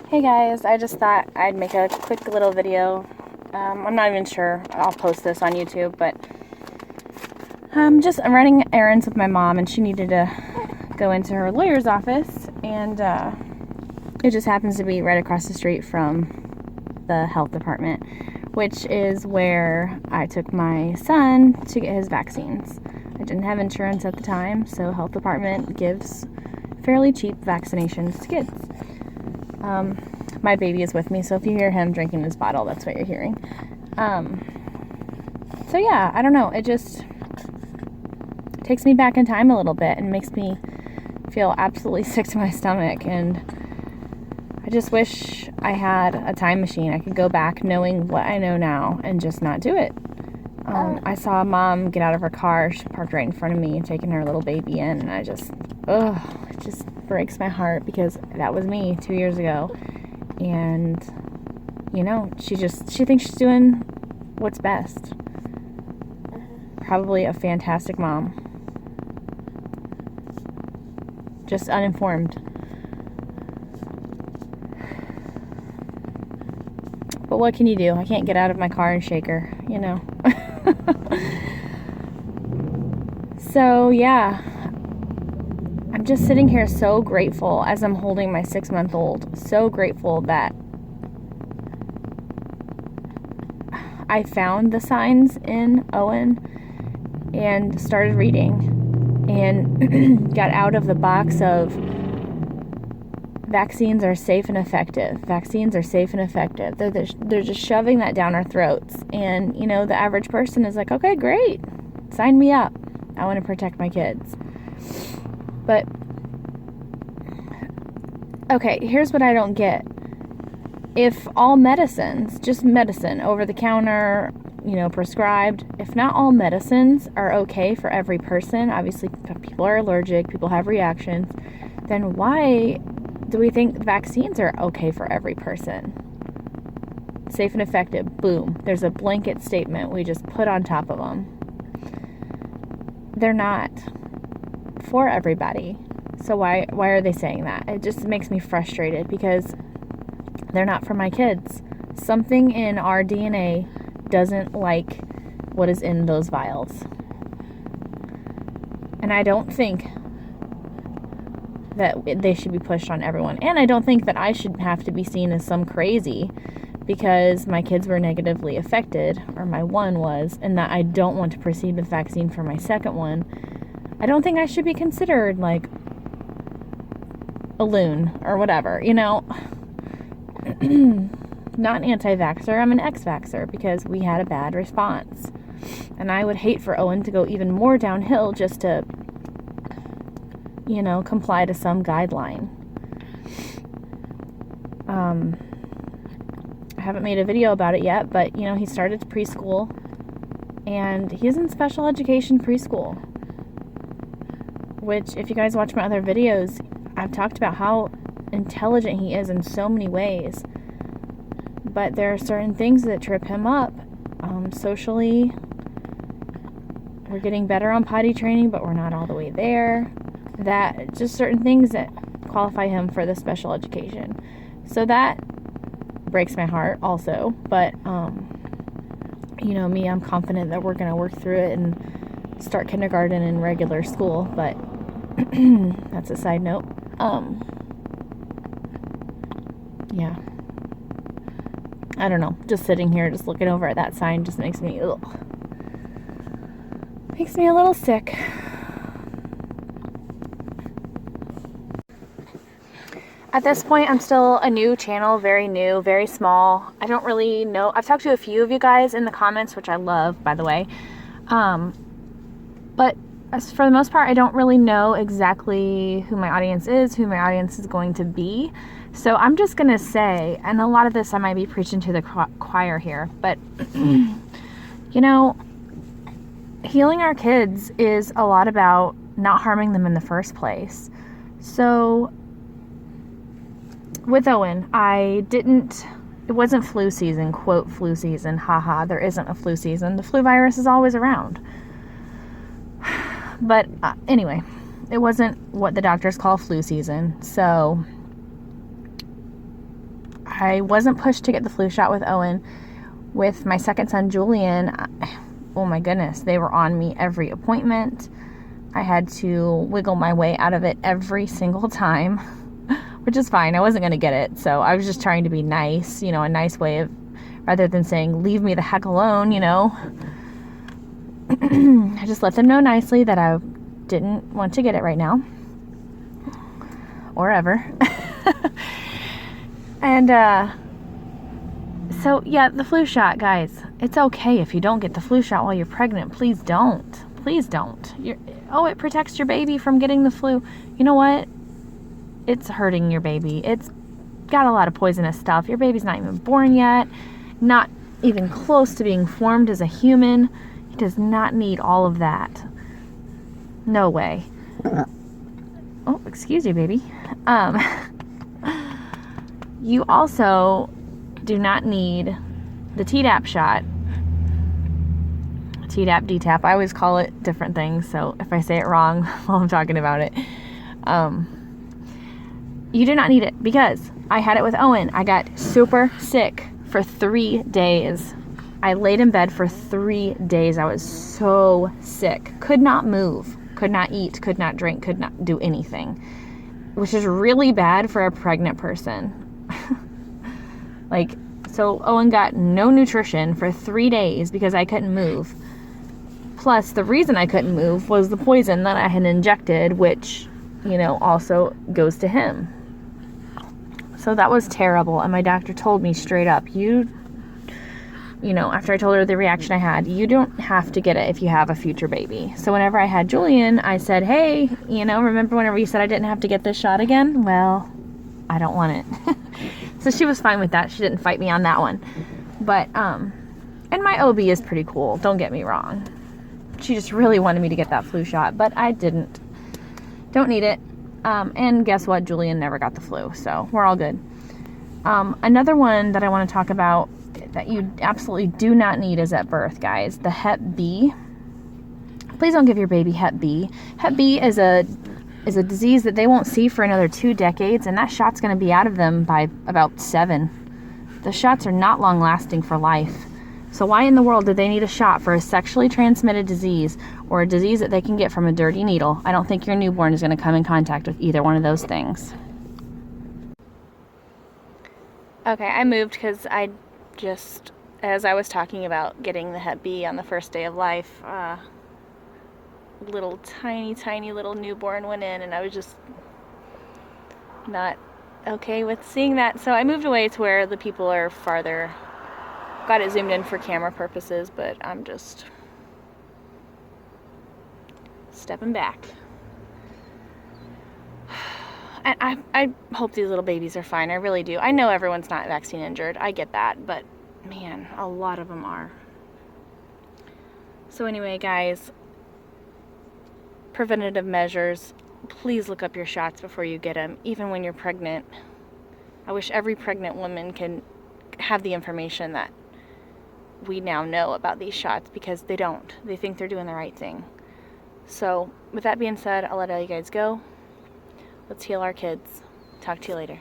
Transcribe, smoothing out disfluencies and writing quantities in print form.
Hey guys, I just thought I'd make a quick little video. I'm not even sure I'll post this on YouTube, but I'm running errands with my mom, and she needed to go into her lawyer's office, and it just happens to be right across the street from the health department, which is where I took my son to get his vaccines. I didn't have insurance at the time, so health department gives fairly cheap vaccinations to kids. My baby is with me, so if you hear him drinking his bottle, that's what you're hearing. So yeah, I don't know. It just takes me back in time a little bit and makes me feel absolutely sick to my stomach. And I just wish I had a time machine. I could go back knowing what I know now and just not do it. I saw a mom get out of her car. She parked right in front of me and taking her little baby in, and it just breaks my heart because that was me 2 years ago. And she thinks she's doing what's best. Probably a fantastic mom, just uninformed. But what can you do? I can't get out of my car and shake her, So yeah, I'm just sitting here so grateful as I'm holding my 6-month-old. So grateful that I found the signs in Owen and started reading and got out of the box of vaccines are safe and effective. Vaccines are safe and effective. They're just shoving that down our throats. And, the average person is like, okay, great. Sign me up. I want to protect my kids. But, okay, here's what I don't get. If all medicines, just medicine, over the counter, prescribed, if not all medicines are okay for every person, obviously people are allergic, people have reactions, then why do we think vaccines are okay for every person? Safe and effective, boom. There's a blanket statement we just put on top of them. They're not for everybody. So why are they saying that? It just makes me frustrated because they're not for my kids. Something in our DNA doesn't like what is in those vials. And I don't think that they should be pushed on everyone. And I don't think that I should have to be seen as some crazy because my kids were negatively affected, or my one was, and that I don't want to proceed with vaccine for my second one. I don't think I should be considered like a loon or whatever, Not an anti-vaxxer, I'm an ex-vaxxer because we had a bad response. And I would hate for Owen to go even more downhill just to, comply to some guideline. I haven't made a video about it yet, but, he started preschool, and he's in special education preschool, which, if you guys watch my other videos, I've talked about how intelligent he is in so many ways. But there are certain things that trip him up. Socially, we're getting better on potty training, but we're not all the way there. That just certain things that qualify him for the special education. So that breaks my heart also. But, me, I'm confident that we're going to work through it and start kindergarten in regular school. But that's a side note. Yeah. I don't know. Just sitting here, just looking over at that sign just makes me a little sick. At this point, I'm still a new channel, very new, very small. I don't really know. I've talked to a few of you guys in the comments, which I love, by the way. But as for the most part, I don't really know exactly who my audience is going to be. So I'm just going to say, and a lot of this I might be preaching to the choir here, but, healing our kids is a lot about not harming them in the first place. So with Owen, it wasn't flu season, quote, flu season, haha, there isn't a flu season. The flu virus is always around. But anyway, it wasn't what the doctors call flu season. So I wasn't pushed to get the flu shot with Owen. With my second son, Julian, oh my goodness, they were on me every appointment. I had to wiggle my way out of it every single time, which is fine. I wasn't going to get it, so I was just trying to be nice, you know, a nice way of, rather than saying, leave me the heck alone, you know. I just let them know nicely that I didn't want to get it right now, or ever. And, so yeah, the flu shot, guys, it's okay if you don't get the flu shot while you're pregnant. Please don't. Please don't. It protects your baby from getting the flu. You know what? It's hurting your baby. It's got a lot of poisonous stuff. Your baby's not even born yet, not even close to being formed as a human. He does not need all of that. No way. Oh, excuse you, baby. You also do not need the Tdap shot. Tdap, DTaP. I always call it different things, so if I say it wrong while I'm talking about it, you do not need it, because I had it with Owen. I got super sick for 3 days. I laid in bed for 3 days. I was so sick. Could not move, could not eat, could not drink, could not do anything, which is really bad for a pregnant person. So Owen got no nutrition for 3 days because I couldn't move. Plus, the reason I couldn't move was the poison that I had injected, which, you know, also goes to him. So that was terrible. And my doctor told me straight up, you know, after I told her the reaction I had, you don't have to get it if you have a future baby. So whenever I had Julian, I said, hey, you know, remember whenever you said I didn't have to get this shot again? Well, I don't want it. So she was fine with that. She didn't fight me on that one. But, and my OB is pretty cool. Don't get me wrong. She just really wanted me to get that flu shot, but I didn't. Don't need it. And guess what? Julian never got the flu, so we're all good. Another one that I want to talk about that you absolutely do not need is at birth, guys. The Hep B. Please don't give your baby Hep B. Hep B is a disease that they won't see for another 2 decades, and that shot's going to be out of them by about 7. The shots are not long lasting for life. So why in the world do they need a shot for a sexually transmitted disease, or a disease that they can get from a dirty needle? I don't think your newborn is going to come in contact with either one of those things. Okay, I moved because I just, as I was talking about getting the Hep B on the first day of life, little tiny little newborn went in, and I was just not okay with seeing that. So I moved away to where the people are farther. Got it zoomed in for camera purposes, but I'm just stepping back. And I hope these little babies are fine. I really do. I know everyone's not vaccine injured. I get that, but man, a lot of them are. So anyway, guys, preventative measures. Please look up your shots before you get them, even when you're pregnant. I wish every pregnant woman can have the information that we now know about these shots, because they don't. They think they're doing the right thing. So with that being said, I'll let all you guys go. Let's heal our kids. Talk to you later.